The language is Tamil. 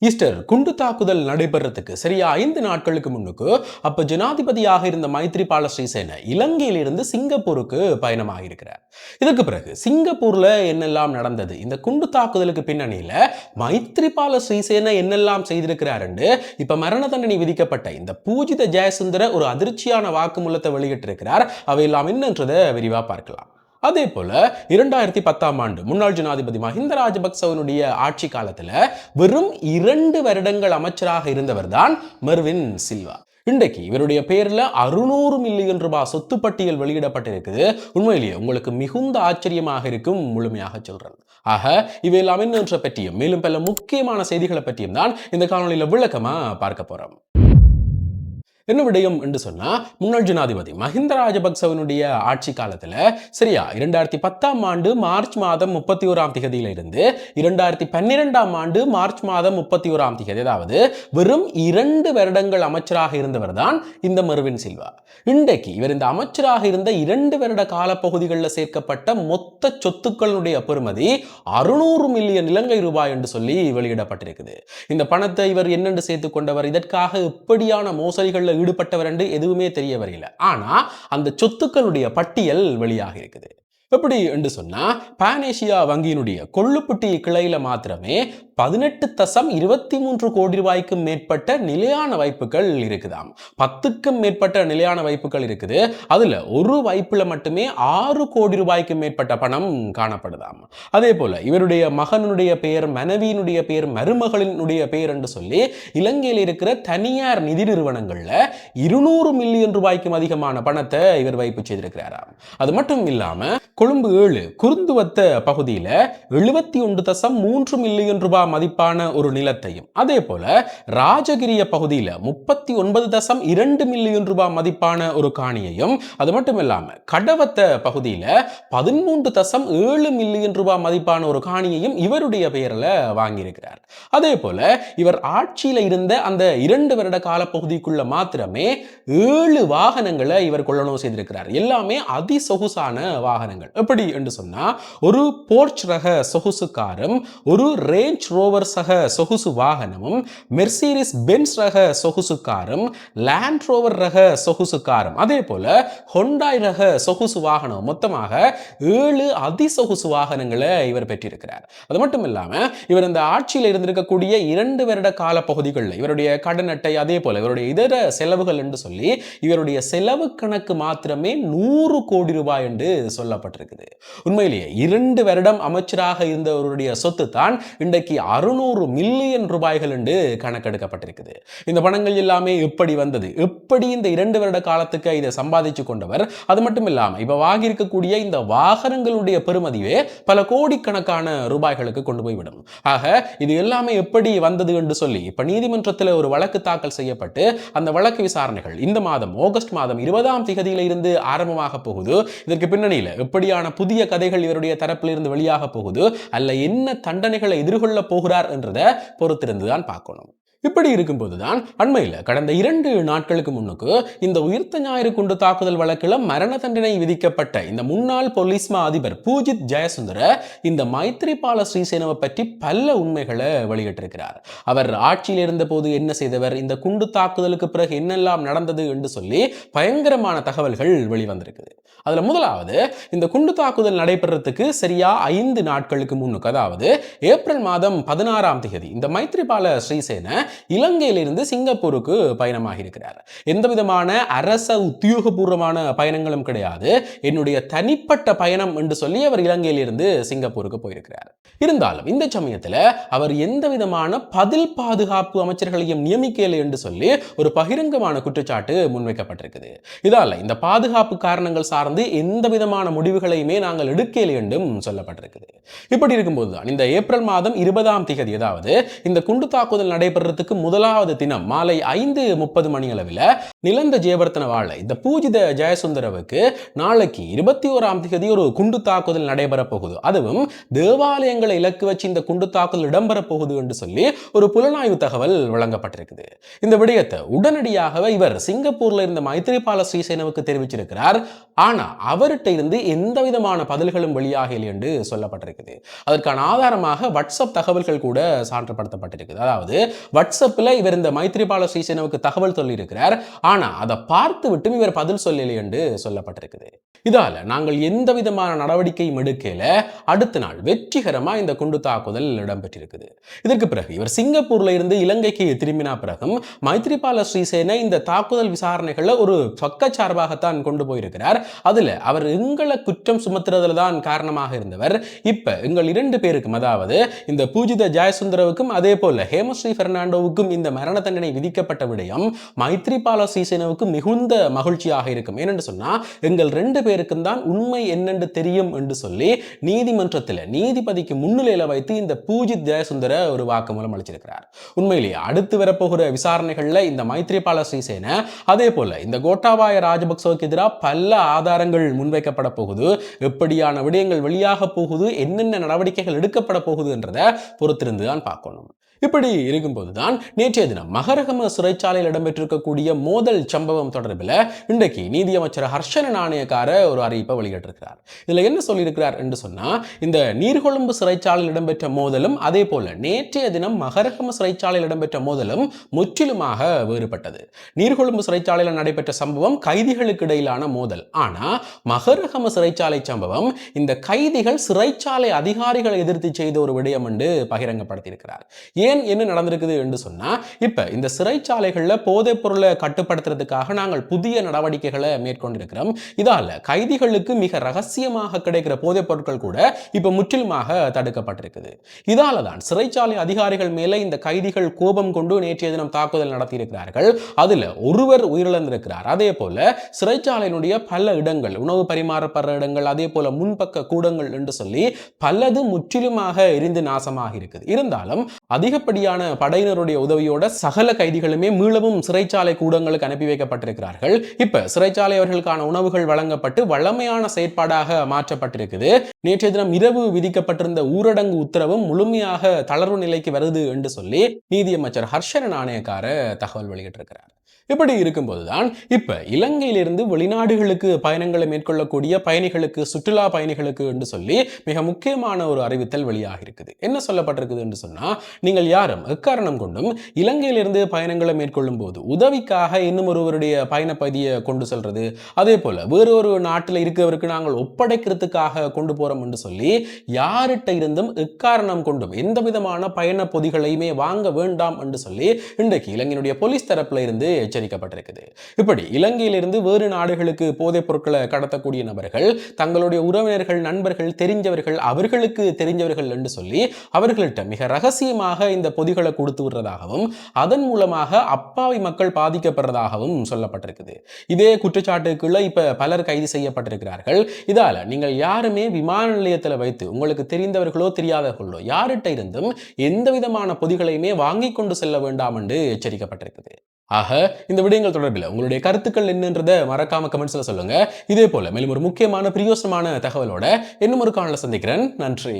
ஈஸ்டர் குண்டு தாக்குதல் நடைபெறத்துக்கு சரியா 5 நாட்களுக்கு முன்னுக்கு அப்ப ஜனாதிபதியாக இருந்த மைத்ரிபால ஸ்ரீசேன இலங்கையிலிருந்து சிங்கப்பூருக்கு பயணமாக இருக்கிறார். இதற்கு பிறகு சிங்கப்பூர்ல என்னெல்லாம் நடந்தது, இந்த குண்டு தாக்குதலுக்கு பின்னணியில மைத்ரிபால ஸ்ரீசேன என்னெல்லாம் செய்திருக்கிறார் என்று இப்ப மரண தண்டனை விதிக்கப்பட்ட இந்த பூஜித ஜெயசுந்தர ஒரு அதிர்ச்சியான வாக்குமூலத்தை வெளியிட்டிருக்கிறார். அவையெல்லாம் என்னன்றதை விரிவா பார்க்கலாம். அதே போல 2010ஆம் ஆண்டு முன்னாள் ஜனாதிபதி மஹிந்த ராஜபக்சவனுடைய ஆட்சி காலத்துல வெறும் 2 வருடங்கள் அமைச்சராக இருந்தவர் தான் மெர்வின் சில்வா. இன்றைக்கு இவருடைய பேர்ல 600 மில்லியன் ரூபாய் சொத்து பட்டியல் வெளியிடப்பட்டிருக்குது. உண்மையிலேயே உங்களுக்கு மிகுந்த ஆச்சரியமாக இருக்கும், முழுமையாக சொல்றேன். ஆக இவையெல்லாம் என்னன்ற பற்றியும் மேலும் பல முக்கியமான செய்திகளை பற்றியும் தான் இந்த காணொலியில விளக்கமா பார்க்க போறோம். என்ன விடயம் என்று சொன்னா, முன்னாள் ஜனாதிபதி மஹிந்த ராஜபக்சவனுடைய ஆட்சி காலத்துல சரியா 2010ஆம் ஆண்டு மார்ச் மாதம் 31ஆம் திகதியில இருந்து 2012ஆம் ஆண்டு மார்ச் மாதம் 31ஆம் திகதி, அதாவது வெறும் 2 வருடங்கள் அமைச்சராக இருந்தவர் தான் இந்த மெர்வின் சில்வா. இன்றைக்கு இவர் இந்த அமைச்சராக இருந்த 2 வருட காலப்பகுதிகளில் சேர்க்கப்பட்ட மொத்த சொத்துக்களுடைய பெறுமதி 600 மில்லியன் இலங்கை ரூபாய் என்று சொல்லி வெளியிடப்பட்டிருக்குது. இந்த பணத்தை இவர் என்னென்று சேர்த்துக் கொண்டவர், இதற்காக எப்படியான மோசடிகள் ஈடுபட்டவர் என்று எதுவுமே தெரிய வரையில. ஆனா அந்த சொத்துக்களுடைய பட்டியல் வெளியாக இருக்குது. எப்படி என்று சொன்னா, பானேசியா வங்கியினுடைய கொள்ளுப்பட்டி கிளையில மாத்திரமே 18.23 கோடி ரூபாய்க்கு மேற்பட்ட நிலையான வைப்புகள் இருக்குதாம். 10க்கும் மேற்பட்ட நிலையான வைப்புகள் இருக்குது. அதுல ஒரு வைப்புல மட்டுமே 6 கோடி ரூபாய்க்கு மேற்பட்ட பணம் காணப்படுதாம். அதே போல இவருடைய மகனுடைய பெயர், மனைவியினுடைய பெயர், மருமகளினுடைய பெயர் என்று சொல்லி இலங்கையில் இருக்கிற தனியார் நிதி நிறுவனங்கள்ல 200 மில்லியன் ரூபாய்க்கும் அதிகமான பணத்தை இவர் வைப்பு செய்திருக்கிறாராம். அது மட்டும் இல்லாம கொழும்பு 7 குருந்துவத்த பகுதியில 71.3 மில்லியன் ரூபாய் மதிப்பான ஒரு நிலத்தையும், அதே போல ராஜகிரிய பகுதியில 39.2 மில்லியன் ரூபாய் மதிப்பான ஒரு காணியையும், அது மட்டும் இல்லாம கடவத்த பகுதியில 13.7 மில்லியன் ரூபாய் மதிப்பான ஒரு காணியையும் இவருடைய பெயரில் வாங்கியிருக்கிறார். அதே போல இவர் ஆட்சியில இருந்த அந்த 2 வருட காலப்பகுதிக்குள்ள மாத்திரமே 7 வாகனங்களை இவர் கொள்ளணும் செய்திருக்கிறார். எல்லாமே அதிசொகுசான வாகனங்கள். எப்படி என்று சொன்னா, ஒரு போர்ச் ரக சொகுசு காரும், ஒரு ரேஞ்ச் ரோவர் சக சொகுசு வாகனமும், மெர்சிடிஸ் பென்ஸ் ரக சொகுசு காரும், லேண்ட் ரோவர் ரக சொகுசு காரும், அதே போல ஹொண்டாய் ரக சொகுசு வாகனம், மொத்தமாக 7 அதிசொகுசு வாகனங்களை இவர் பெற்றிருக்கிறார். அது மட்டும் இல்லாம இவர் இந்த ஆட்சியில் இருந்திருக்கக்கூடிய 2 வருட கால பகுதிகளில் இவருடைய கடன் அட்டை, அதே போல இவருடைய இதர செலவுகள் என்று சொல்லி இவருடைய செலவு கணக்கு மாத்திரமே 100 கோடி ரூபாய் என்று சொல்லப்பட்டிருக்குது. உண்மையிலேயே 2 வருடம் அமைச்சராக இருந்தவருடைய சொத்து தான் இன்றைக்கு 600 மில்லியன் ரூபாய்கள் என்று கணக்கெடுக்கப்பட்டிருக்குது. இந்த பணங்கள் எல்லாமே எப்படி வந்தது, எப்படி இந்த 2 வருட காலத்துக்கு இதை சம்பாதிச்சு கொண்டவர், அது மட்டும் இல்லாம இப்ப வாங்கியிருக்கக்கூடிய இந்த வாகனங்களுடைய பெறுமதியே பல கோடிக்கணக்கான ரூபாய்களுக்கு கொண்டு போய்விடும். ஆக இது எல்லாமே எப்படி வந்தது என்று சொல்லி இப்ப நீதிமன்றத்தில் ஒரு வழக்கு தாக்கல் செய்யப்பட்டு அந்த வழக்கு விசாரணைகள் இந்த மாதம் ஆகஸ்ட் மாதம் 20ஆம் திகதியில இருந்து ஆரம்பமாக போகுது. இதற்கு பின்னணியில எப்படியான புதிய கதைகள் இவருடைய தரப்பில் இருந்து வெளியாக போகுது, அல்ல என்ன தண்டனைகளை எதிர்கொள்ள போகிறார் என்றதை பொறுத்திருந்துதான் பார்க்கணும். இப்படி இருக்கும்போதுதான் அண்மையில் கடந்த 2 நாட்களுக்கு முன்னுக்கு இந்த உயிர்த்த ஞாயிறு குண்டு தாக்குதல் வழக்கில் மரண தண்டனை விதிக்கப்பட்ட இந்த முன்னாள் போலீஸ் மா அதிபர் பூஜித் ஜெயசுந்தர இந்த மைத்ரிபால ஸ்ரீசேனவை பற்றி பல உண்மைகளை வெளியிட்டிருக்கிறார். அவர் ஆட்சியில் இருந்த போது என்ன செய்தவர், இந்த குண்டு தாக்குதலுக்கு பிறகு என்னெல்லாம் நடந்தது என்று சொல்லி பயங்கரமான தகவல்கள் வெளிவந்திருக்குது. அதுல முதலாவது, இந்த குண்டு தாக்குதல் நடைபெறத்துக்கு சரியா 5 நாட்களுக்கு முன்னுக்கு, அதாவது ஏப்ரல் மாதம் 16ஆம் திகதி இந்த மைத்ரிபால ஸ்ரீசேன இலங்கையிலிருந்து சிங்கப்பூருக்கு பயணமாக இருக்கிறார். எந்த விதமான அரச உத்தியோகபூர்வமான பயணங்களும் கிடையாது, என்னுடைய தனிப்பட்ட பயணம் என்று சொல்லி அவர் இலங்கையிலிருந்து சிங்கப்பூருக்கு போயிருக்கிறார். இருந்தாலும் இந்த சமயத்தில் அவர் எந்த விதமான பதில் பாதுகாப்பு அமைச்சர்களையும் நியமிக்கலை என்று சொல்லி ஒரு பகிரங்கமான குற்றச்சாட்டு முன்வைக்கப்பட்டிருக்குது. இதால இந்த பாதுகாப்பு காரணங்கள் சார்ந்து எந்த விதமான முடிவுகளையுமே நாங்கள் எடுக்கலை என்றும் சொல்லப்பட்டிருக்குது. இப்படி இருக்கும்போதுதான் இந்த ஏப்ரல் மாதம் 20ஆம் திகதி, அதாவது இந்த குண்டு தாக்குதல் நடைபெற மாதத்துக்கு முதலாவது தினம் மாலை 5:30 மணி அளவில் நிலந்த ஜெயவர்த்தன வாழ இந்த பூஜித ஜெயசுந்தரவுக்கு நாளைக்கு 21ஆம் தேதி ஒரு குண்டு தாக்குதல் நடைபெற போகுது. அதுவும் தேவாலயங்களை இலக்கு வச்சு இந்த குண்டு தாக்குதல் இடம்பெற போகுது என்று சொல்லி ஒரு புலனாய்வு தகவல் வழங்கப்பட்டிருக்குது. இந்த விடயத்தை உடனடியாக இவர் சிங்கப்பூர்ல இருந்த மைத்ரிபால ஸ்ரீசேனவுக்கு தெரிவிச்சிருக்கிறார். ஆனா அவர்கிட்ட இருந்து எந்த விதமான பதில்களும் வெளியாகலை என்று சொல்லப்பட்டிருக்குது. அதற்கான ஆதாரமாக வாட்ஸ்அப் தகவல்கள் கூட சான்றப்படுத்தப்பட்டிருக்குது. அதாவது வாட்ஸ்அப்ல இவர் இந்த மைத்ரிபால ஸ்ரீசேனவுக்கு தகவல் சொல்லி இருக்கிறார். ஆனா அதை பார்த்து விட்டு இவர் பதில் சொல்லலை என்று சொல்லப்பட்டிருக்குது. இதால நாங்கள் எந்த விதமான நடவடிக்கையும் எடுக்கல. அடுத்த நாள் வெற்றிகரமா இந்த குண்டு தாக்குதல் இடம்பெற்றிருக்குது. இதற்கு பிறகு இவர் சிங்கப்பூர்ல இருந்து இலங்கைக்கு திரும்பின பிறகும் மைத்ரிபால ஸ்ரீசேன இந்த தாக்குதல் விசாரணைகளை ஒரு பக்கச்சார்பாகத்தான் கொண்டு போயிருக்கிறார். அதுல அவர் எங்களை குற்றம் சுமத்துறதுல தான் காரணமாக இருந்தவர். இப்ப எங்கள் 2 பேருக்கும், அதாவது இந்த பூஜித ஜெயசுந்தரவுக்கும் அதே போல ஹேமஸ்ரீ பெர்னாண்டோவுக்கும் இந்த மரண தண்டனை விதிக்கப்பட்ட விடயம் மைத்ரிபால ஸ்ரீசேனவுக்கு மிகுந்த மகிழ்ச்சியாக இருக்கும். ஏனென்று சொன்னா எங்கள் 2 பேருக்கும் தான் உண்மை என்னென்று தெரியும் என்று சொல்லி நீதிமன்றத்தில் நீதிபதிக்கு முன்னிலையில வைத்து இந்த பூஜித் ஜெயசுந்தர ஒரு வாக்குமூலம் அளிச்சிருக்கிறார். உண்மையிலேயே அடுத்து வரப்போகிற விசாரணைகள்ல இந்த மைத்ரிபால ஸ்ரீசேன அதே போல இந்த கோட்டாபாய ராஜபக்சவுக்கு எதிராக பல ஆதாரங்கள் முன்வைக்கப்பட போகுது. எப்படியான விடயங்கள் வெளியாக போகுது, என்னென்ன நடவடிக்கைகள் எடுக்கப்பட போகுது என்றதை பொறுத்திருந்து தான் பார்க்கணும். இப்படி இருக்கும்போதுதான் நேற்றைய தினம் மகரகம சிறைச்சாலையில் இடம்பெற்றிருக்கக்கூடிய மோதல் சம்பவம் தொடர்பில் இன்றைக்கு நீதியமைச்சர் ஹர்ஷன நாணயக்கார ஒரு அறிவிப்பை வெளியிட்டிருக்கிறார். இதுல என்ன சொல்லியிருக்கிறார் என்று சொன்னா, இந்த நீர்கொழும்பு சிறைச்சாலையில் இடம்பெற்ற மோதலும் அதே போல நேற்றைய தினம் மகரகம சிறைச்சாலையில் இடம்பெற்ற மோதலும் முற்றிலுமாக வேறுபட்டது. நீர்கொழும்பு சிறைச்சாலையில் நடைபெற்ற சம்பவம் கைதிகளுக்கு இடையிலான மோதல். ஆனா மகரகம சிறைச்சாலை சம்பவம் இந்த கைதிகள் சிறைச்சாலை அதிகாரிகளை எதிர்த்து செய்த ஒரு விடயம் என்று பகிரங்கப்படுத்தியிருக்கிறார். ஏன் என்ன நடந்திருக்குது என்று சொன்னா, இப்ப இந்த சிறைச்சாலைகள்ல போதைப் பொருளை கட்டுப்படுத்துறதுக்காக நாங்கள் புதிய நடவடிக்கைகளை மேற்கொண்டிருக்கிறோம். இதால கைதிகளுக்கு மிக ரகசியமாக கிடைக்கிற போதைப் பொருட்கள் கூட இப்ப முற்றிலுமாக தடுக்கப்பட்டிருக்குது. இதால தான் சிறைச்சாலை அதிகாரிகள் மேல இந்த கைதிகள் கோபம் கொண்டு நேற்றைய தினம் தாக்குதல் நடத்தியிருக்கிறார்கள். அதுல ஒருவர் உயிரிழந்திருக்கிறார். அதே போல சிறைச்சாலையினுடைய பல இடங்கள், உணவு பரிமாறப்படுற இடங்கள், அதே போல முன்பக்க கூடங்கள் என்று சொல்லி பலது முற்றிலுமாக எரிந்து நாசமாக இருக்குது. இருந்தாலும் அதிகப்படியான படையினருடைய உதவியோட சகல கைதிகளுமே மீளவும் சிறைச்சாலை கூடங்களுக்கு அனுப்பி வைக்கப்பட்டிருக்கிறார்கள். இப்ப சிறைச்சாலை அவர்களுக்கான உணவுகள் வழங்கப்பட்டு வழமையான செயற்பாடாக மாற்றப்பட்டிருக்குது. நேற்றைய தினம் இரவு விதிக்கப்பட்டிருந்த ஊரடங்கு உத்தரவும் முழுமையாக தளர்வு நிலைக்கு வருது என்று சொல்லி நீதியமைச்சர் ஹர்ஷன நாணயக்கார தகவல் வெளியிட்டிருக்கிறார். இப்படி இருக்கும்போதுதான் இப்ப இலங்கையிலிருந்து வெளிநாடுகளுக்கு பயணங்களை மேற்கொள்ளக்கூடிய பயணிகளுக்கு, சுற்றுலா பயணிகளுக்கு என்று சொல்லி மிக முக்கியமான ஒரு அறிவித்தல் வெளியாக இருக்குது. என்ன சொல்லப்பட்டிருக்குது என்று சொன்னா, நீங்கள் யாரும் எக்காரணம் கொண்டும் இலங்கையிலிருந்து பயணங்களை மேற்கொள்ளும் போது உதவிக்காக இன்னும் ஒருவருடைய பயணப்பதியை கொண்டு செல்றது, அதே போல வேறொரு நாட்டில் இருக்கிறவருக்கு நாங்கள் ஒப்படைக்கிறதுக்காக கொண்டு போறோம் என்று சொல்லி யார்கிட்ட இருந்தும் எக்காரணம் கொண்டும் எந்த விதமான பயண பொதிகளையுமே வாங்க வேண்டாம் என்று சொல்லி இன்றைக்கு இலங்கையினுடைய போலீஸ் தரப்புல இருந்து எச்சரிக்கப்பட்டிருக்குது. இப்படி இலங்கையிலிருந்து வேறு நாடுகளுக்கு போதைப் பொருட்களை கடத்தக்கூடிய நபர்கள் தங்களுடைய உறவினர்கள், நண்பர்கள், தெரிஞ்சவர்கள், அவர்களுக்கு தெரிஞ்சவர்கள் என்று சொல்லி அவர்கள்ட்ட மிக ரகசியமாக இந்த பொதிகளை கொடுத்து விடுறதாகவும் அதன் மூலமாக அப்பாவி மக்கள் பாதிக்கப்படுறதாகவும் சொல்லப்பட்டிருக்குது. இதே குற்றச்சாட்டுக்குள்ள இப்ப பலர் கைது செய்யப்பட்டிருக்கிறார்கள். இதால நீங்கள் யாருமே விமான நிலையத்தில் வைத்து உங்களுக்கு தெரிந்தவர்களோ தெரியாதவர்களோ யார்கிட்ட இருந்தும் எந்த விதமான பொதிகளையுமே வாங்கி கொண்டு செல்ல வேண்டாம் என்று எச்சரிக்கப்பட்டிருக்குது. ஆக இந்த விடயங்கள் தொடர்பில் உங்களுடைய கருத்துக்கள் என்னன்றதை மறக்காம கமெண்ட்ஸ்ல சொல்லுங்க. இதே போல மேலும் ஒரு முக்கியமான பிரயோசனமான தகவலோட இன்னும் ஒரு காணொளியில் சந்திக்கிறேன். நன்றி.